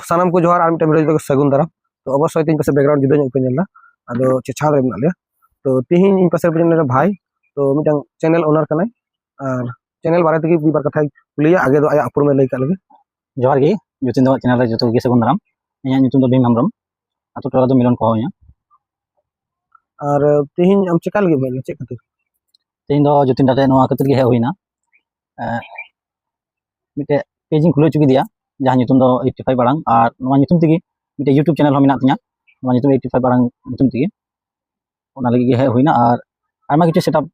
सानाम को जोहार आर मिटे वीडियो सगुन दाराम तो अवश्य तीन पासे बैकग्राउंड जुदा ᱧᱚᱜ ᱯᱮ ᱧᱮᱞᱟ ᱟᱫᱚ ᱪᱮᱪᱷᱟ ᱨᱮ ᱢᱮᱱᱟᱜ ᱞᱮᱭᱟ तो तिहिन इन पासे रे भाई तो मिटन चैनल ओनर कनाय और चैनल बारे तक भी बार कथा कुलिया आगे दो आया अपुर में लई का लगे जोहार गे जुतिन दो चैनल रे जतो गे सगुन दाराम इया ᱧᱩᱛᱩᱢ ᱫᱚ ᱵᱤᱢ ᱦᱮᱢᱵᱨᱚᱢ ᱟᱛᱳ ᱴᱚᱞᱟ ᱫᱚ ᱢᱤᱞᱚᱱ ᱠᱚᱦᱚᱧᱟ और तिहिन हम चेका लगे भाई चे खातिर ᱛᱮᱦᱮᱧ ᱫᱚ ᱡᱩᱛᱤᱱ ᱫᱟᱛᱮ ᱱᱚᱣᱟ ᱠᱷᱟᱹᱛᱤᱨ ᱜᱮ ᱦᱮᱡ ᱦᱩᱭᱱᱟ ᱢᱤᱫᱴᱮᱡ ᱯᱮᱡᱤᱧ ᱠᱷᱩᱞᱟᱹᱣ ᱪᱩ ᱠᱮᱫᱮᱭᱟ ᱡᱟᱦᱟᱸ ᱧᱩᱛᱩᱢ ᱫᱚ 85 ᱵᱟᱲᱟᱝ ᱟᱨ ᱱᱚᱣᱟ ᱧᱩᱛᱩᱢ ᱛᱮᱜᱮ ᱢᱤᱫᱴᱮᱡ YouTube ᱪᱮᱱᱮᱞ ᱦᱚᱸ ᱢᱮᱱᱟᱜ ᱛᱤᱧᱟ ᱱᱚᱣᱟ ᱧᱩᱛᱩᱢ 85 ᱵᱟᱲᱟᱝ ᱧᱩᱛᱩᱢ ᱛᱮᱜᱮ ᱚᱱᱟ ᱞᱟᱹᱜᱤᱫ ᱜᱮ ᱦᱮᱡ ᱦᱩᱭᱱᱟ ᱟᱨ ᱟᱭᱢᱟ ᱠᱤᱪᱷᱩ ᱥᱮᱴᱟᱯ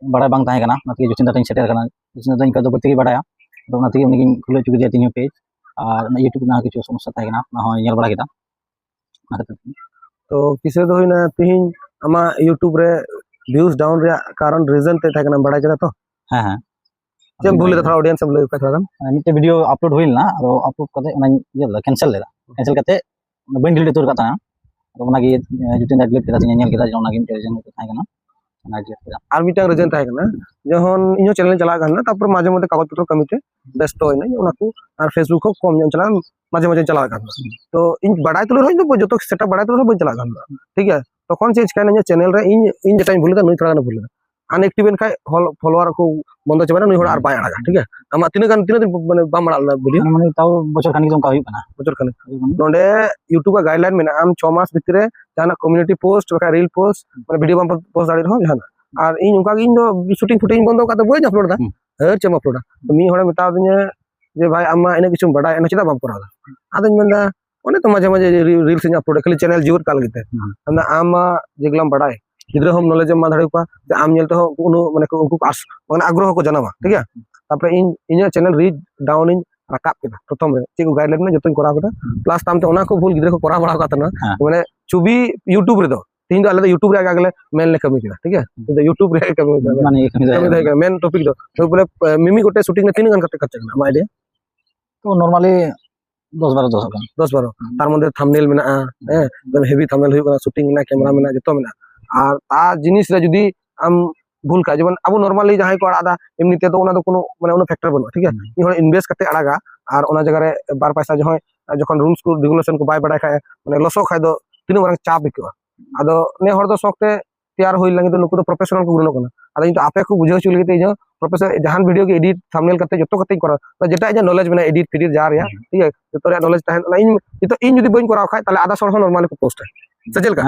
ᱵᱟᱲᱟᱭ ᱵᱟᱝ ᱛᱟᱦᱮᱸ ᱠᱟᱱᱟ ᱚᱱᱟ ᱛᱮᱜᱮ ᱡᱩᱛᱤᱱ ᱫᱟᱛᱮᱧ ᱥᱮᱴᱮᱨ ᱠᱟᱱᱟ ᱡᱩᱛᱤᱱ ᱫᱟᱛᱮ ᱤᱱᱠᱟ ᱫᱚ ᱵᱟᱹᱲᱛᱤ ᱜᱮ ᱵᱟᱲᱟᱭᱟ ᱟᱫᱚ ᱚᱱᱟ ᱛᱮᱜᱮ ᱩᱱᱤᱜᱤᱧ ᱠᱷᱩᱞᱟᱹᱣ ᱪᱩ ᱠᱮᱫᱮᱭᱟ ᱛᱤᱧ ᱯᱮᱡ ᱟᱨ YouTube ᱨᱮᱱᱟᱜ ᱠᱤᱪᱷᱩ ᱥᱚᱢᱚᱥᱥᱟ ᱛᱟᱦᱮᱸ ᱠᱟᱱᱟ ᱚᱱᱟ ᱦᱚᱸ ᱧᱮᱞ ᱵᱟᱲᱟ ᱠᱮᱫᱟ ᱚᱱᱟ ᱠᱷᱟᱹᱛᱤᱨ तो किसे दो होइना तिहिन आमा YouTube रे व्यूज डाउन रे कारण रीजन ते था बड़ा केदा तो हाँ हाँ जब भूले थोड़ा ऑडियंस सब लगे थोड़ा मिट्टे वीडियो अपलोड हुई ना तो अपलोड करते ये कैंसिल लेदा कैंसिल करते बन डिलीट तोर करता तो ओना गे जुतिन दा डिलीट केदा तिन नेल केदा ओना गे मिट्टे रीजन थाय कना ओना डिलीट केदा आर मिटा रीजन थाय कना जहन इनो चैनल चला गना तापर माजे मते कागज पत्र कमिते बेस्ट होइना ओना को आर फेसबुक को कम जन चला माजे माजे चला गना तो इन बड़ाई तुलो होइन तो जतो सेटअप बड़ाई तुलो बन चला गना ठीक है तखन चेंज करना चैनल रे इन जेटा भूल दा नुई थोड़ा ना भूल अनएक्टिवेट खाय फॉलोअर को बंद चबाना नुई होड़ आर बाय आड़ा ठीक है आमा तीन दिन माने बाम बड़ा वीडियो माने ताऊ बचर खानी तो का हुई बना बचर खानी नोंडे YouTube का गाइडलाइन में आम 6 मास भितरे जाना कम्युनिटी पोस्ट बका रील पोस्ट माने वीडियो बम पोस्ट दाड़ी हो जाना और इन उनका इन दो शूटिंग फुटेज बंद का तो बोय अपलोड दा हर चम अपलोड तो मी होड़े मेता दिने जे भाई अम्मा इने किछु बड़ा एना चिदा बम करादा आदन मेंदा ओने तो माजे माजे रील्स इन अपलोड खाली चैनल जीवर काल गते अंदा आम जेगलाम बड़ाई गिद्रा हम नॉलेज मा धाड़ी को आम नेलते हो उनु माने उनको माने आग्रह को जनामा ठीक है तापर इन इन चैनल रीच डाउन इन राकाब केदा प्रथम रे चेक गाइडलाइन में जतोन करा केदा प्लस तामते ओना को भूल गिद्रा को करा बड़ा कातना माने छुबी YouTube रे दो तीन दो अलग YouTube रे आगले मेन ले कमी केदा ठीक है तो YouTube रे कमी माने कमी दे मेन टॉपिक दो तो बोले मिमी गोटे शूटिंग ने 3 घंटा खर्चा करना मा आईडिया तो नॉर्मली 10-12 तार मध्य थंबनेल में एकदम हेवी थंबनेल हुई शूटिंग में कैमरा में जतो में और ता जिनिस रे जदी हम भूल का जबन अब नॉर्मली जहां को आदा एमनीते तो ओना दो कोनो माने ओना फैक्टर बनो ठीक है इ होड़ इन्वेस्ट करते आड़ागा और ओना जगह रे बार पैसा जो जखन रूल्स को रेगुलेशन को बाय बड़ा खाय माने लसो खाय दो तीन बार चाप बिकवा आदो ने होड़ दो सोकते तैयार होई लगे तो नुको तो प्रोफेशनल को गुनो कना आदो इन तो आपे को बुझे चुल गते जो प्रोफेसर जहान वीडियो के एडिट थंबनेल करते जतो करते करा तो जेटा इजा नॉलेज में एडिट फिडिट जा रहा ठीक है तो रे नॉलेज ताहन इन तो इन जदी बइन कराव खाय ताले आधा सर नॉर्मली को पोस्ट है सचल का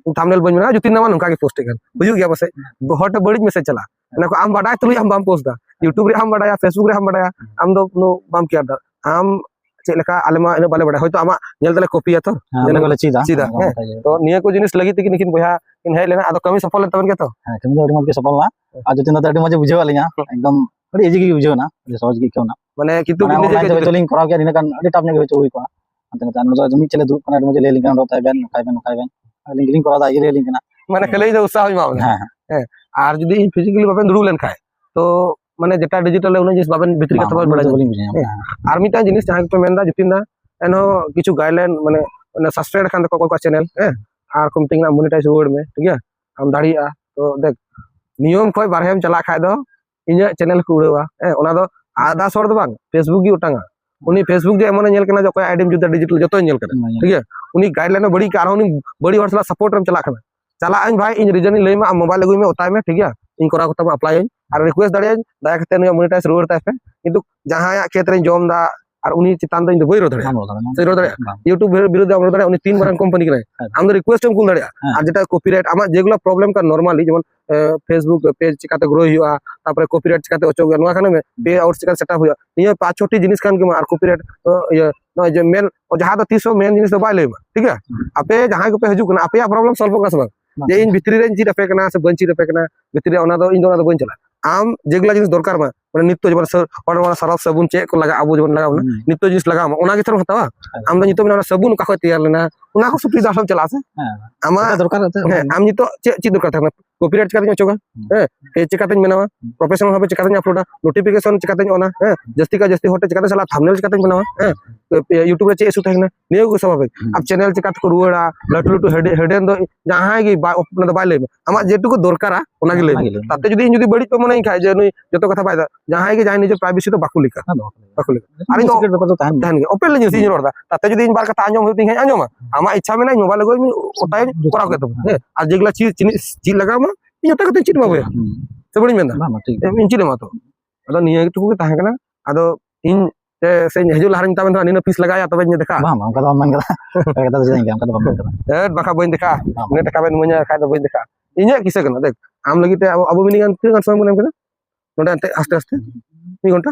थंबनेल बन में जुतिन नामा नुका के पोस्ट कर बुझु गया बसे हट बड़ी मैसेज चला ना को आम बड़ा तुलु हम बाम पोस्ट दा YouTube रे हम बड़ा Facebook रे हम बड़ा आम दो नो बाम किया दा आम चेलका आलेमा इन बाले बड़ा होय तो आमा नेल तले कॉपी तो जेने वाला चीदा तो निया को जिनिस लगी तकिन निकिन बया इन हेड लेना आदो कमी सफल तबन के तो हां कमी तो मत के सफल ना आ जुतिन दा अडी मजे बुझे वालिया एकदम अडी इजी के बुझे ना सहज के क्यों ना माने कितु के तो लिंक कराव के निना kan अडी टाप ने के होई को अंत तान मजे जमी चले दुक ना मजे ले लिंक ना रोता बेन खाइबेन लिंक करा दा ये लिंक ना माने खले जो उत्साह माने हां और जदी फिजिकली बाबेन दुरु लेन खाय तो माने जेटा डिजिटल उन जिस बाबेन भितरी का तब बड़ा बोलिंग बुझे आर मिटा जिनिस जहां पे मेनदा जुतिन दा एनो किछु गाइडलाइन माने सब्सक्राइब खान को कोई चैनल आर कमतिंग ना मोनेटाइज वर्ड में ठीक है हम दाड़िया तो देख नियम कोई बारहेम चला खाय दो इन चैनल को उड़ेवा ओना दो आधा सर दो बांग फेसबुक की उटांगा उनी फेसबुक जे एमन नेल कना जो कोई आईडी जुदा डिजिटल जतो नेल कना ठीक है उनी गाइडलाइन बड़ी कार उनी बड़ी वर्षला सपोर्ट रम चला खाना चला आइन भाई इन रीजन ले में मोबाइल लगुई में उताय में ठीक है इन करा को तब अप्लाई और रिक्वेस्ट दाड़िया दया करते ने मोनेटाइज रोड ताय पे किंतु जहां खेत रे जम दा और उनी चितान दो बई रो दाड़िया से रो दाड़िया YouTube विरुद्ध हम रो दाड़िया उनी 3 बार कंपनी के हम दो रिक्वेस्ट हम कुल दाड़िया और जेटा कॉपीराइट आमा जेगुला प्रॉब्लम का नॉर्मली जमन फेसबुक पेज चिकाते ग्रो हुआ तापर कॉपीराइट चिकाते ओचो नवा खाने में पे आउट चिका सेटअप हुआ निया 5 जिनिस खान के और कॉपीराइट ये न जे मेन जहां तो 300 मेन जिनिस तो बाय ले ठीक है आपे जहां को पे हजू कना आपे प्रॉब्लम सॉल्व कर सब जे इन भितरी रे जी रफे कना से बंची रफे कना भितरी ओना दो इन दोना दो बन चला आम जेगुला जिनिस दरकार मा माने नित्य जबन सर और वाला सरल साबुन चे को लगा अबो जबन लगा नित्य जिनिस लगा ओना के थर हतावा आम दो नित्य में साबुन का तैयार लेना उना को सुप्री दासम चला से आमा दरकार आम नितो चे दरकार था कॉपीराइट चिकाते चोगा पे चिकाते बनावा प्रोफेशनल भाबे चिकाते अपलोडा नोटिफिकेशन चिकाते ओना जस्ती का जस्ती होटे चिकाते साला थंबनेल चिकाते बनावा यूट्यूब रे चे इशू थाइना नियो को स्वाभाविक अब चैनल चिकाते को रुवाड़ा लटू लटू हेडेन दो जहां गी ओना दो बाय ले आमा जेटु को दरकारा ओना गे ले ताते जदी इन जदी बड़ी पे मने खाय जे नुई जतो कथा बाय जहां गी जाय निजे प्राइवेसी तो बाकु लिखा आनी तो पेपर तो ताहन गे ओपन ले जिन रोडा ताते जदी इन बार कथा आंजम होती है आंजमा आमा इच्छा में ना मोबाइल गई ओटाय कोरा के तो आ जेगला चीज लगा मा इन ओटा कते चिट मा बया से बड़ी मेंदा इन चिट मा तो अदो निया टुकु के ताहे कना अदो इन से हजू लहारिन ताबन तो निना पीस लगाया तबे देखा बाम हमका तो मन कदा कदा तो जाएंगे हमका तो बाम कदा बाका बइन देखा ने टका बेन मुnya खाय तो बइन देखा इnya किसे कना देख आम लगी ते अब मिनी गान तीन समय बोलेम कना नोडा अंते आस्ते आस्ते मी घंटा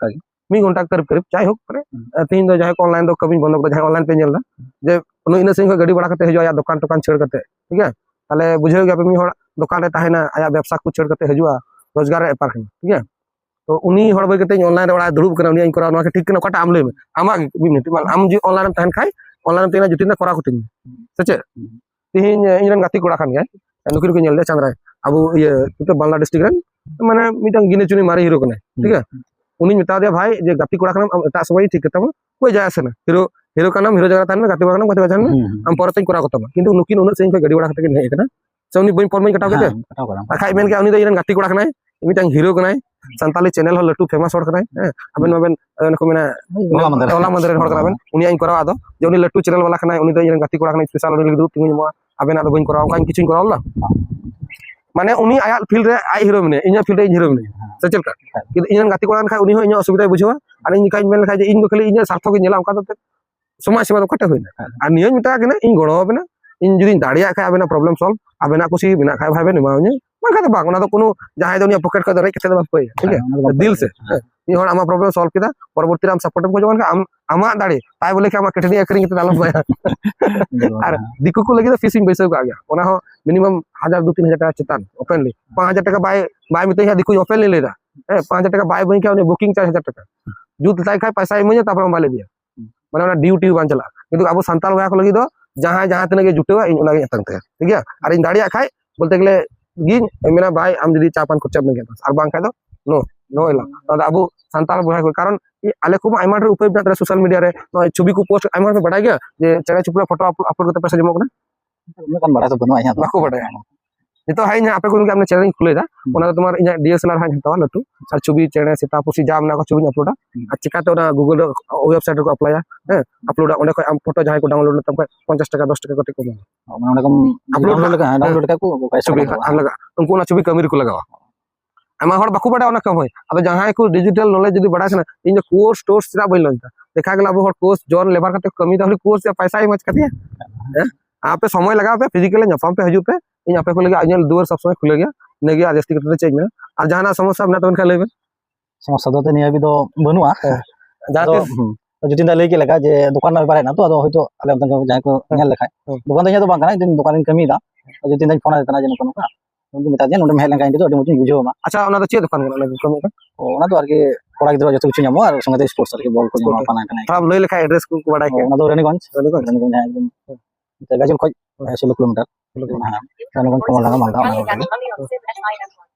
कागी मी घंटा कर कर चाहे हो करे तीन दो जाहे ऑनलाइन दो कभी बंद कर जाहे ऑनलाइन पे नेला जे कोनो इन सिंह गाड़ी बड़ा करते हजू आया दुकान छेड़ करते ठीक है ताले बुझे गया पे मी होड़ दुकान रे ताहेना आया व्यवसाय को छेड़ करते हजुआ रोजगार रे पार ठीक है तो उनी होड़ बई करते ऑनलाइन रे बड़ा दुरुब करा उनी करा ना ठीक कना कटा आम ले आमा मिनिट मान आम जी ऑनलाइन में तहन खाय ऑनलाइन तेना जुटिना करा को तिन सचे तिहिन इनरन गाती कोड़ा खान गया नुकिर को नेल दे चंद्रा अब ये तो बांग्ला डिस्ट्रिक्ट रन माने मिटन गिने चुनी मारे हीरो कने ठीक है उनी मिता दे भाई जे गाती कोड़ा खान एटा सबई ठीक तम कोई जाय आसे ना हीरो का नाम हीरो जगह थान गाती कोड़ा गाती वजन हम परतन कोरा को तम किंतु नुकिन उन सेन को गाड़ी बड़ा करते नहीं कना सौनी बइन फॉर्म कटाव के आखाय मेन के उनी दो इरन गाती कोड़ा खानाय मिटन हीरो कनाय संताली चैनल हो लटू फेमस होड़ कनाय अबेन अबेन को मेना ओला मंदिर होड़ कनाबेन उनी आइन करावा दो जे उनी लटू चैनल वाला खानाय उनी दो इरन गाती कोड़ा खानाय स्पेशल उनी लगी तिंग मो अबेन आदो बइन करावा काइन किछिन करावला माने उनी आया फील्ड रे आई हीरो मने इnya फील्ड रे हीरो मने सचल का कि इरन गाती कोड़ा खाय उनी हो इnya असुविधा बुझवा आर इन काइन मेन खाय जे इन खाली इnya सार्थक ᱧᱮᱞᱟ उनका तो समाज सेवा तो कटे होइना आर नियम मिटा के इन गड़ो बना इन जुदी दाड़िया खाय आबेना प्रॉब्लम सॉल्व आबेना कुसी बिना खाय भाबे निमावने माखा तो बाग ओना तो कोनो जहां दो पॉकेट का दरे केते बाप ठीक है दिल से इन होड़ आमा प्रॉब्लम सॉल्व किदा परवर्ती राम सपोर्ट को जवन आम आमा दाड़े ताई बोले कि आमा केटनी एकरिंग के दालम पाया आर दिकु को लगी तो फिशिंग बैसे को आ गया ओना हो मिनिमम 1000 2-3000 टाका चितान ओपनली 5000 टाका बाय मिते है दिकु ओपनली लेदा 5000 टाका बाय बई के उनी बुकिंग 4000 टाका जुत ताई खाय पैसा इमने तापर माले दिया माने ओना ड्यूटी बान चला किंतु अब संताल भाई को लगी दो जहां तने के जुटेवा इन ओना के तंग ठीक है और इन दाड़िया खाय बोलते गले गिन मेना भाई आम जदी चापान खर्चा में गेता और बांग खाय दो नो एला तो अब संताल भाई को कारण आले को आइमा रे उपाय बिना सोशल मीडिया रे छवि को पोस्ट आइमा में बढ़ाई गया जे चेहरा चुपड़ा फोटो अपलोड करते पैसा जमा करना उन kan बड़ा तो बनवा यहां बाको बढ़ाया नितो हाई आपे को हमने चैनल खुले दा ओना तुम्हार इना डीएसएलआर हाई हतावा लटू और छवि चेहरा सीता पुसी जाम ना को छवि अपलोडा और चिकाते ओना गूगल वेबसाइट को अप्लाई है अपलोड ओने को फोटो जहां को डाउनलोड तब 50 टाका 10 टाका कटे को माने कम डाउनलोड का को पैसा लगा उनको ना छवि कमी को लगावा आमा हड़ बाकु बड़ा ओना कम होय अब जहां को डिजिटल नॉलेज जदी बड़ा छना इन कोर्स टोर्स सिरा बइन लंता देखा गेला अब हड़ कोर्स जोन लेबर कते कमी ताहले कोर्स या पैसा ही मच कते है आपे समय लगा पे फिजिकल नफाम पे हजू पे इन आपे को लगे अजल दुआर सब समय खुले गया नेगे आजस्ती करते चेक में और जहां समस्या बना तो उनका लेबे समस्या तो निया भी तो बनुआ जाते जुतिन दा लेके लगा जे दुकान में बारे ना तो अदो होयतो आले तंग जहां को नेल लेखाय दुकान दे तो बांग kana दिन दुकान कमी दा जुतिन दा फोन आतना जन कोन का उन मिता जे नोंडे मेल लंगा तो मुझे बुझो मा अच्छा ओना तो चे दुकान कना कमी का ओना तो आरके कोड़ा गिदरा जतो कुछ ᱧᱟᱢᱚᱜ और संगे स्पोर्ट्स आरके बॉल को ᱧᱟᱢᱚᱜ पाना kana थोड़ा लय लेखा एड्रेस को बड़ा के ओना तो रेनीगंज एकदम गाजल खोज 16 किलोमीटर रेनीगंज को लगा मालदा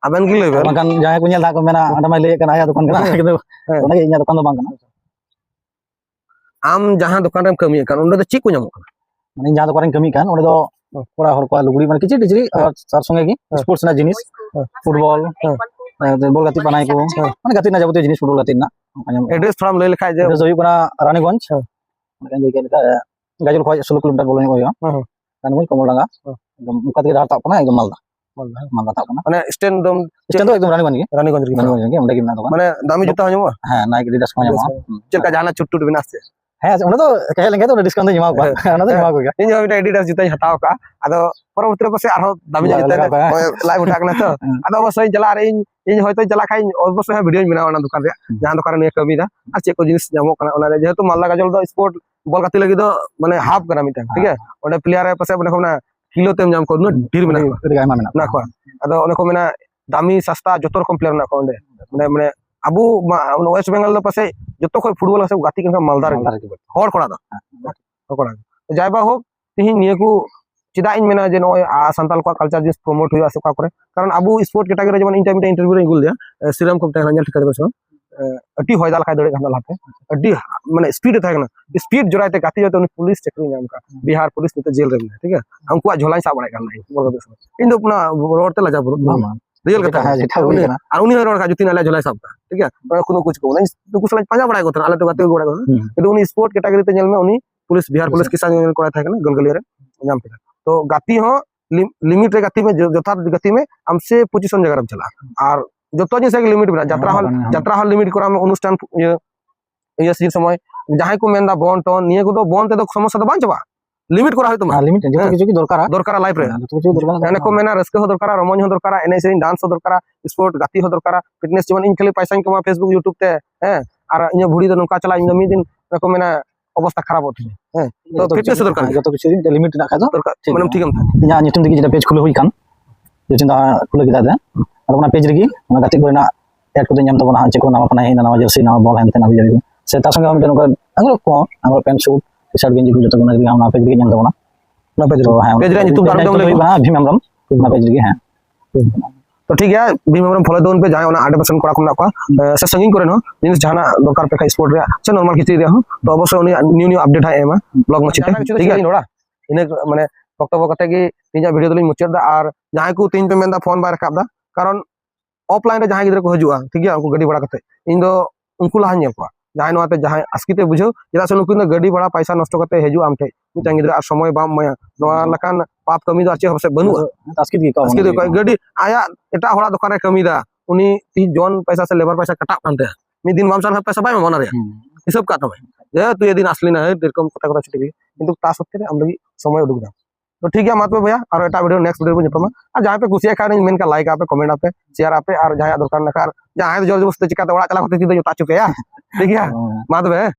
अबन की लेबे मकान जहां को नेल दा को मेना अंडा ले kana आया दुकान kana किदो ओना के इnya दुकान तो बांग kana आम जहां दुकान रे कमी kan उन तो ची को ᱧᱟᱢᱚᱜ माने जहां दुकान कमी kan ओने दो कोड़ा हर को लुगड़ी माने किछि डिजरी और सार संगे की स्पोर्ट्स ना जिनिस फुटबॉल बॉल गाती बनाई को माने गाती ना जाबते जिनिस फुटबॉल गाती ना एड्रेस थोड़ा लय लेखा जे जो हुई रानीगंज माने जे के गाजल खोज 16 किलोमीटर बोलने को रानीगंज कमलडांगा एकदम मुकात के रास्ता अपना एकदम मालदा ता अपना माने स्टैंड तो एकदम रानीगंज के ओंडे की ना तो माने दामी जुता हजमो हां नाइक डी दस को ᱧᱟᱢᱚᱜ चलका जाना छुट बिना से ᱦᱮᱸ ᱚᱱᱟ ᱫᱚ ᱠᱟᱦᱮ ᱞᱮᱱᱜᱮ ᱛᱚ ᱰᱤᱥᱠᱟᱣᱩᱱᱴ ᱫᱚ ᱧᱟᱢᱟ ᱠᱚ ᱚᱱᱟ ᱫᱚ ᱧᱟᱢᱟ ᱠᱚ ᱜᱮᱭᱟ ᱤᱧ ᱦᱚᱸ ᱢᱤᱫᱴᱟᱝ ᱮᱰᱤᱰᱟᱥ ᱡᱩᱛᱟᱹᱧ ᱦᱟᱛᱟᱣ ᱠᱟᱜᱼᱟ ᱟᱫᱚ ᱯᱚᱨᱚᱵᱚᱨᱛᱤ ᱯᱟᱥᱮ ᱟᱨᱦᱚᱸ ᱫᱟᱢᱤ ᱡᱩᱛᱟᱹ ᱞᱟᱭ ᱩᱴᱷᱟᱹᱜ ᱠᱟᱱᱟ ᱛᱚ ᱟᱫᱚ ᱚᱵᱚᱥᱥᱳᱭ ᱪᱟᱞᱟᱜ ᱟᱨ ᱤᱧ ᱦᱚᱭᱛᱳ ᱪᱟᱞᱟᱜ ᱠᱷᱟᱡ ᱚᱵᱚᱥᱥᱳᱭ ᱵᱷᱤᱰᱤᱭᱳᱧ ᱵᱮᱱᱟᱣᱟ ᱚᱱᱟ ᱫᱚᱠᱟᱱ ᱨᱮᱭᱟᱜ ᱡᱟᱦᱟᱸ ᱫᱚᱠᱟन ᱨᱮ ᱱᱤᱭᱟᱹ ᱠᱟᱹᱢᱤᱭᱮᱫᱟ ᱟᱨ ᱪᱮᱫ ᱠᱚ ᱡᱤᱱᱤस ᱧᱟᱢᱚᱜ ᱠᱟᱱᱟ ᱚᱱᱟ ᱨᱮ ᱡᱮᱦᱮᱛु ᱢᱟᱞᱫᱟ ᱜᱟᱡᱚᱞ ᱫᱚ ᱥᱯᱳर्ट ᱵᱚᱞ ᱜᱟᱛᱮ ᱞᱟᱹᱜᱤᱫ ᱫᱚ ᱢᱟᱱᱮ ᱦᱟᱵ ᱠᱟᱱᱟ ᱢᱤᱫᱴᱟᱝ ᱴᱷᱤᱠ ᱜᱮᱭᱟ ᱚᱸᱰᱮ ᱯᱞᱮᱭᱟᱨ ᱨᱮ ᱯᱟᱥᱮ ᱢᱟᱱᱮ ᱠᱚ ᱢᱮᱱᱟ ᱠᱤᱞᱳ ᱛᱮᱢ ᱧᱟᱢ ᱠᱚᱣᱟ ᱩᱱᱟᱹᱜ ᱰᱷᱮᱨ ᱢᱮᱱᱟᱜ ᱠᱚᱣᱟ ᱟᱫᱚ ᱚᱱᱮ ᱠᱚ ᱢᱮᱱᱟ दामी सस्ता जो रकम प्लेयर मेना को माने माने अब वेस्ट बेंगल पासे जो खो फुटबॉल से गाती मालदा हर कोड़ा जायबा हो तिहिन निया को चिदा इन मेना जे नय संताल को कल्चर जिस प्रमोट हुआ से करे कारण अब स्पोर्ट कैटेगरी जेमन इंटरव्यू रे गुल दिया श्रीराम को तहना जल ठिका बस अटी होयदा लखा दड़े गंदा लाते अटी माने स्पीड थाकना स्पीड जोराते गाती जते उनी पुलिस चक्री नाम का बिहार पुलिस निते जेल रे ठीक है हमको झोलाई सा बड़ाय करना बोल दे इन दो अपना रोड ते लजा रियल कथा है जेठा हुई ना और उनी रोड का जुती नाले झोलाई सब का ठीक है कोनो कुछ को नहीं तो कुछ पाजा बड़ाय को आले तो गाते बड़ाय को तो उनी स्पोर्ट कैटेगरी ते जेल में उनी पुलिस बिहार पुलिस किसान यूनियन को थाकना गलगलिया रे नाम पे तो गाती हो लिमिट रे गाती में यथार्थ गति में हमसे पोजीशन जगह रम चला और जतो जिस लिमिट बना जात्रा हल लिमिट करा में अनुष्ठान ये सी समय जहां को मेनदा बॉन टोन निये को तो बॉन ते तो समस्या तो बांच बा लिमिट करा है तुम लिमिट जो किछु की दरकार लाइफ रे एने को मेना रस्क हो दरकार रोमांच हो दरकार एने सेरिंग डांस हो दरकार स्पोर्ट गाती हो दरकार फिटनेस जीवन इन खाली पैसा कमा फेसबुक यूट्यूब ते हैं और इन बुढ़ी तो नका चला इन मी दिन को मेना अवस्था खराब होती है तो फिटनेस दरकार जो तो किछु लिमिट ना खाजो मतलब ठीक है इना नितुम दिगी जेटा पेज खुले हुई खान जो चिंता खुले किदा दे और अपना पेज रगी गाती को ना ऐड को नाम तबना चे को नाम अपना है ना जर्सी नाम बॉल हेनते ना बिजरी से ता संगे हम जन को अंगरो पेन सूट टी-शर्ट गेंजी को जतो ना हम पेज रगी नाम तबना ना पेज रो है पेज रे नितुम दार दम ले भीम हमरम ना पेज रगी है तो ठीक है भीम हमरम फॉलो दोन पे जाए ना 8% कोड़ा को ना को से संगिंग करे न जिनिस जहाना दरकार पे स्पोर्ट रे से नॉर्मल खिचड़ी रे हो तो अवश्य न्यू न्यू अपडेट है एमा ब्लॉग में चिते ठीक है नोड़ा इने माने वक्तव्य कते कि तीन वीडियो दलिन मुचाद और जहां को तीन पे मेंदा फोन बाय रखाब दा कारण ऑफलाइन रे जहां गिदरा को हजुआ ठीक है उनको गाड़ी भाड़ा कते इन दो उनको लाहा नेल को जहां नोते जहां अस्किते बुझो जेदा से उनको गाड़ी भाड़ा पैसा नष्ट कते हजु आमते मिटांग गिदरा समय बाम मया नोआ लकान पाप कमी दो अच्छे हमसे बनु अस्कित की गाड़ी आया एटा होड़ा दुकान रे कमी दा उनी 30 जन पैसा से लेबर पैसा कटा पानते मी दिन मामसा पैसा बाय मना रे हिसाब का तमे जे तू ये दिन असली ना है तेरकम कथा कथा छुटी किंतु ता सत्य रे हम लगी समय उडुक दा तो ठीक है मातबे भैया और एटा वीडियो नेक्स्ट वीडियो में जपमा और जहां पे कुसिया खाने मेन का लाइक आपे कमेंट आपे शेयर आपे और जहां दुकान नकार जहां जोर जबरदस्ती चिका तो ओड़ा चला होते तो ता चुके या ठीक है मातबे